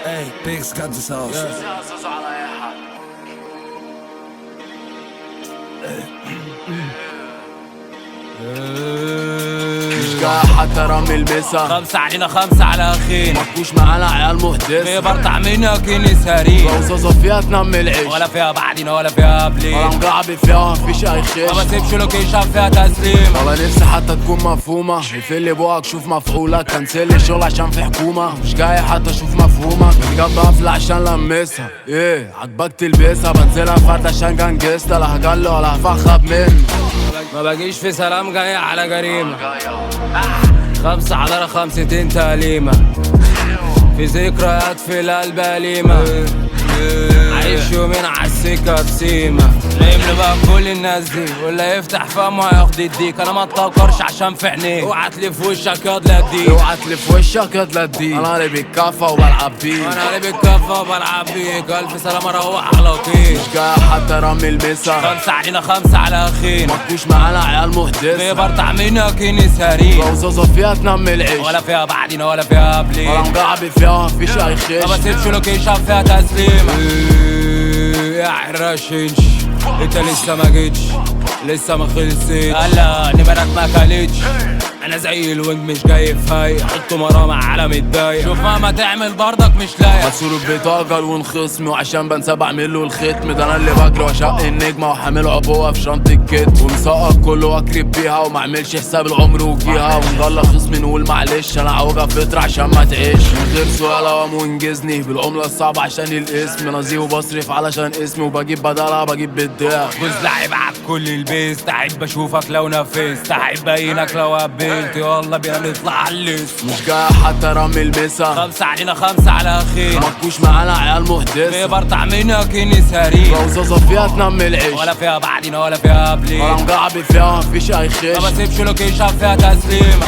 Hey, Big's got this house. مش جاي حتى رمي المسا، 5 علينا 5 على اخينا، مفكوش معانا عيال في محدثة، برطع منها كنس هريم، روزازة فيها تنم العيش، ولا فيها بعدين ولا فيها قبلين، ولا مقعبي فيها مفيش اي ما خيش، بسيبش لوكيشن فيها تسليمة، ولا نفسي حتى تكون مفهومة، يفل بوقك شوف مفعولك، كنسل الشغل عشان في حكومة، مش جاي حتى اشوف مفهومك، بجد قافلة عشان لمسها، ايه عجبك تلبسها، بنزلها فرد عشان جنجستة، لا هجل ولا هفخب منه، ما باجيش في سلام جاي على جريمة، 5 على 5 تأليمة، في ذكريات في القلب أليمة، عايش يومين عالسكة بسيمة، نايم بقى كل الناس دي، واللي يفتح فمه هياخد يديك، انا ما اتطورش عشان في عينيك، اوعى تلف وشك ياض لا اديك، اوعى تلف وشك يا تلديك، انا اللي بالكفة وبلعب بيك، انا اللي بالكفة وبلعب بيك، الف سلامة روح على طيب، مش جاي حتى رمي المسا، 5 علينا 5 على اخينا، مفكوش معانا عيال في محدثة، برطع منها كنس هريم، روزازة فيها تنم العيش، ولا فيها بعدين ولا فيها قبلين، ولا مقعبي فيها مفيش اي ما خيش، بسيبش لوكيشن فيها تسليمة، يا عراشنش انت لسه ما جيتش، لسه ما خلصتش، هلا نمرك ما كلتش، انا زي الوينج مش جاي في هاي، حطوا مرامع على متضايق، شوف ما تعمل برضك مش لايق، مسؤول بيتاجر ونخصمي، وعشان بنسى بعمله الختم، ده انا اللي بجري واشق النجمة وحامل عبوة في شنطة الكتف، ومسقط كله واكرب بيها ومعملش حساب العمر وجيها، ونجلى خصمي نقول معلش انا عوجة فطرة عشان ما تعيش، من غير سؤال قام وانجزني بالعملة الصعبة عشان الاسم، نزيه وبصرف علشان اسمي، وبجيب بدلها بجيب بالضعف، جوز لعب على كل البيس، تعب بشوفك لو نفست، تعب باينك لو قبلت، يلا بينا نطلع على الاسم، مش جاي حتى رمي المسا، 5 علينا 5 على اخينا، مفكوش معانا عيال في محدثة، برطع منها كنس هريم، روزازة فيها تنم العيش، ولا فيها بعدين ولا فيها قبلين، ولا مقعبي فيها مفيش اي خيش، ما بسيبش لوكيشن فيها تسليمة.